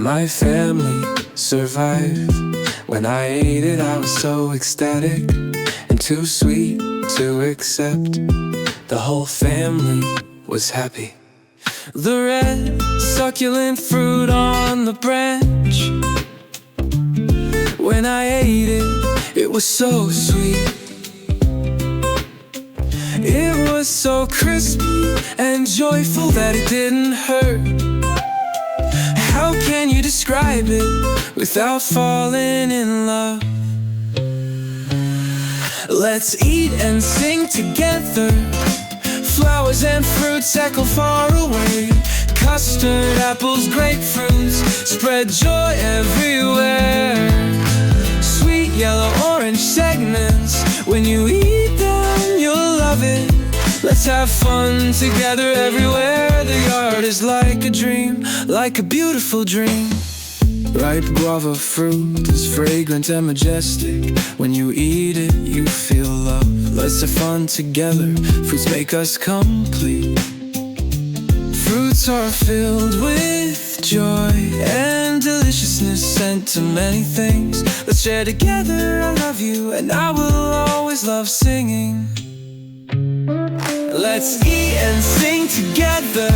My family survived. When I ate it, I was so ecstatic and too sweet to accept. The whole family was happy. The red, succulent fruit on the branch. When I ate it, it was so sweet. It was so crispy and joyful that it didn't hurt. How can you describe it without falling in love? Let's eat and sing together. Flowers and fruits echo far away. Custard, apples, grapefruits spread joy everywhere. Sweet yellow orange segments, when you eat them you'll love it. Let's have fun together everywhere. The yard is like a dream, like a beautiful dream. Ripe guava fruit is fragrant and majestic. When you eat it, you feel love. Let's have fun together. Fruits make us complete. Fruits are filled with joy and deliciousness, sent to many things. Let's share together. I love you and I will always love singing. Let's eat and sing together.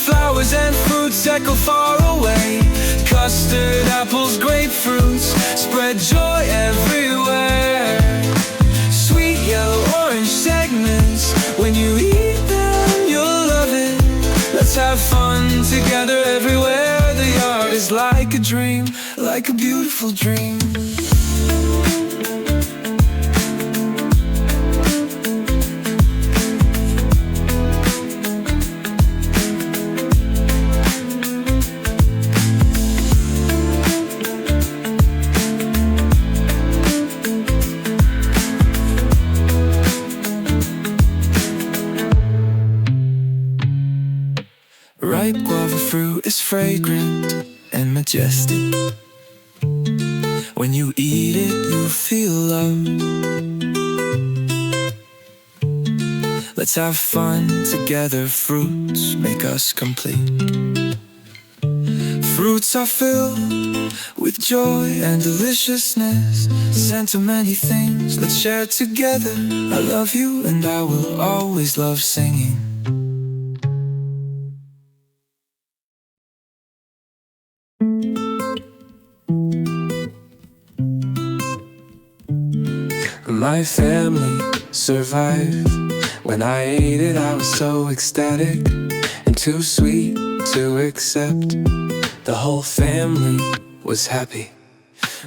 Flowers and fruits echo far away. Custard, apples, grapefruits spread joy everywhere. Sweet yellow orange segments, when you eat them you'll love it. Let's have fun together everywhere. The yard is like a dream, like a beautiful dream. Ripe guava fruit is fragrant and majestic. When you eat it, you feel love. Let's have fun together. Fruits make us complete. Fruits are filled with joy and deliciousness, sent to many things. Let's share together. I love you and I will always love singing. My family survived. When I ate it, I was so ecstatic and too sweet to accept. The whole family was happy.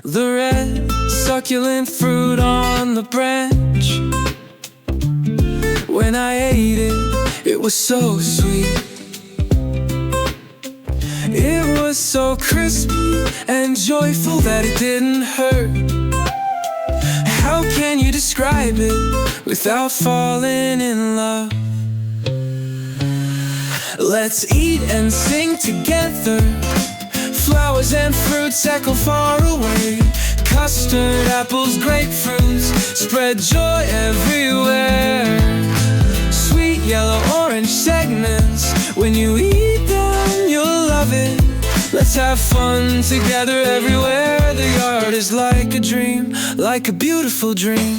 The red, succulent fruit on the branch. When I ate it, it was so sweet. It was so crispy and joyful that it didn't hurt. How can you describe it without falling in love? Let's eat and sing together. Flowers and fruits echo far away. Custard, apples, grapefruits spread joy everywhere. Sweet yellow orange segments, when you eat them you'll love it. Let's have fun together everywhere. The yard is like a dream, like a beautiful dream.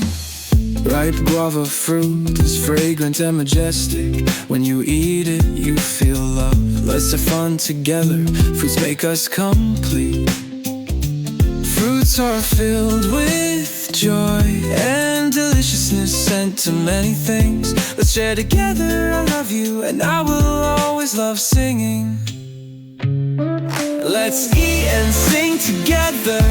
Ripe guava fruit is fragrant and majestic. When you eat it, you feel love. Let's have fun together. Fruits make us complete. Fruits are filled with joy and deliciousness, sent to many things. Let's share together. I love you and I will always love singing. Let's eat and sing together.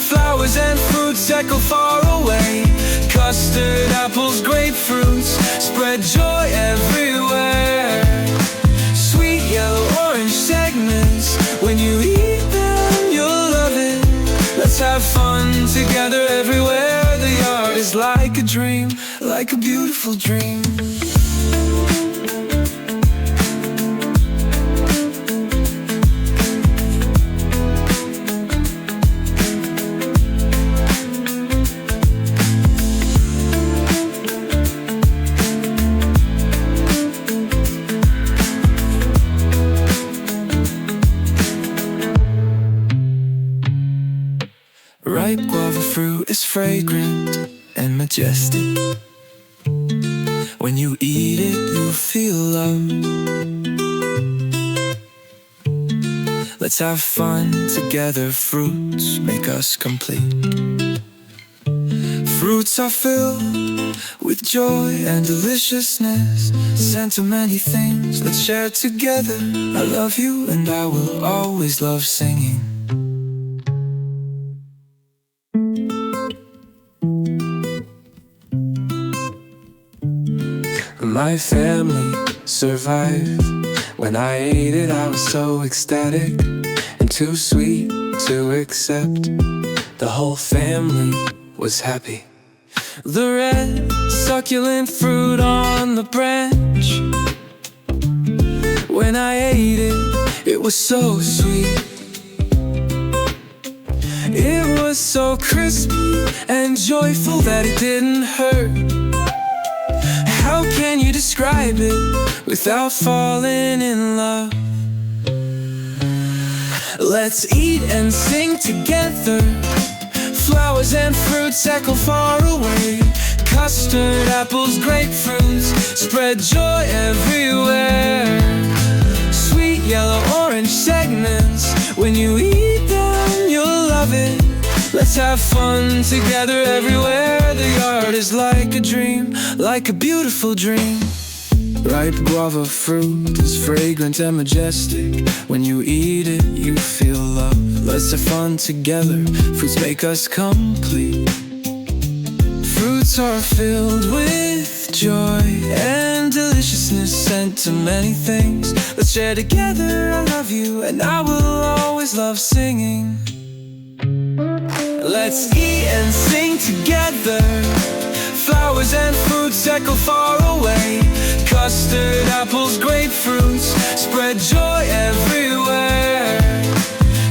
Flowers and fruits echo far away. Custard, apples, grapefruits spread joy everywhere. Sweet yellow orange segments, when you eat them you'll love it. Let's have fun together everywhere. The yard is like a dream, like a beautiful dream. fragrant and majestic. When you eat it, you feel love. Let's have fun together, fruits make us complete. Fruits are filled with joy and deliciousness, sentimental things let's share together. I love you and I will always love singing. My family survived. When I ate it, I was so ecstatic and too sweet to accept. The whole family was happy. The red, succulent fruit on the branch. When I ate it, it was so sweet. It was so crispy and joyful that it didn't hurt. How can you describe it without falling in love? Let's eat and sing together. Flowers and fruits echo far away. Custard, apples, grapefruits spread joy everywhere. Sweet yellow orange segments, when you eat them you'll love it. Let's have fun together everywhere. The yard is like a dream, like a beautiful dream. Ripe guava fruit is fragrant and majestic. When you eat it, you feel love. Let's have fun together, fruits make us complete. Fruits are filled with joy and deliciousness, sent to many things. Let's share together, I love you and I will always love singing. Let's eat and sing together. Flowers and fruits echo far away. Custard, apples, grapefruits spread joy everywhere.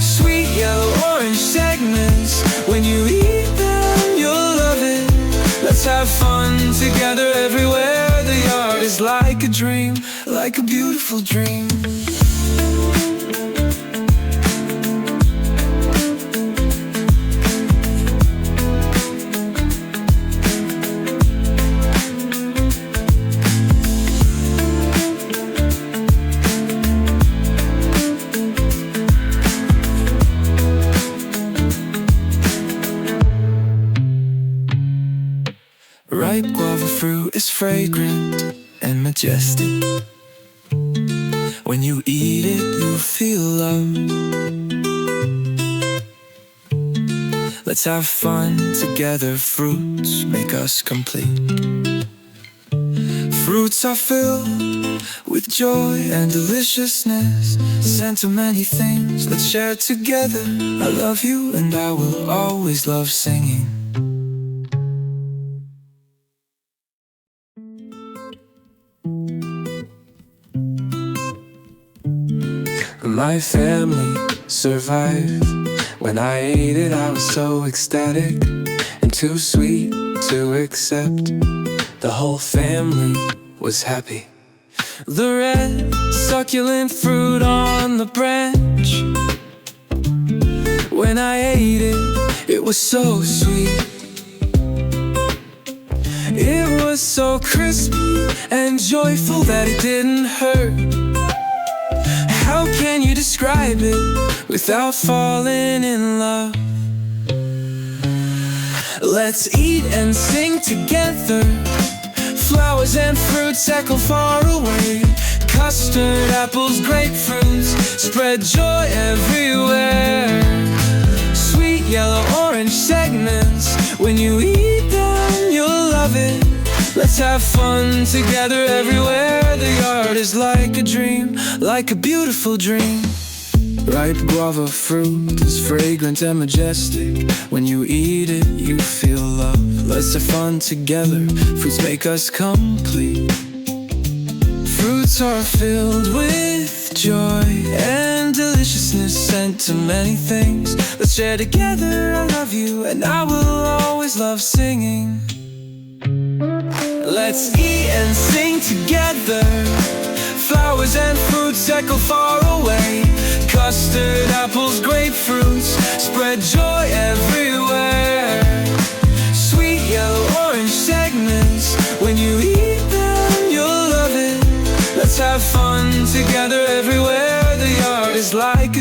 Sweet yellow orange segments, when you eat them you'll love it. Let's have fun together everywhere. The yard is like a dream, like a beautiful dream. Ripe guava fruit is fragrant and majestic. When you eat it, you feel love. Let's have fun together, fruits make us complete. Fruits are filled with joy and deliciousness, sentimental things let's share together. I love you and I will always love singing. My family survived. When I ate it, I was so ecstatic and too sweet to accept. The whole family was happy. The red, succulent fruit on the branch. When I ate it, it was so sweet. It was so crispy and joyful that it didn't hurt. How can you describe it without falling in love? Let's eat and sing together. Flowers and fruits echo far away. Custard, apples, grapefruits spread joy everywhere. Sweet yellow orange segments, when you eat them you'll love it. Let's have fun together everywhere. The yard is like a dream, like a beautiful dream. Ripe guava fruit is fragrant and majestic. When you eat it, you feel love. Let's have fun together, fruits make us complete. Fruits are filled with joy and deliciousness, sent to many things. Let's share together, I love you and I will always love singing. Let's eat and sing together. Flowers and fruits echo far away. Custard, apples, grapefruits spread joy everywhere.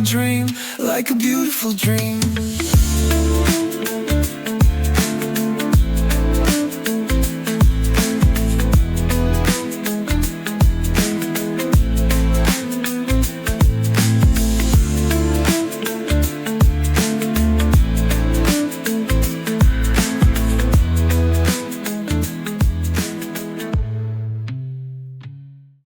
dream, like a beautiful dream.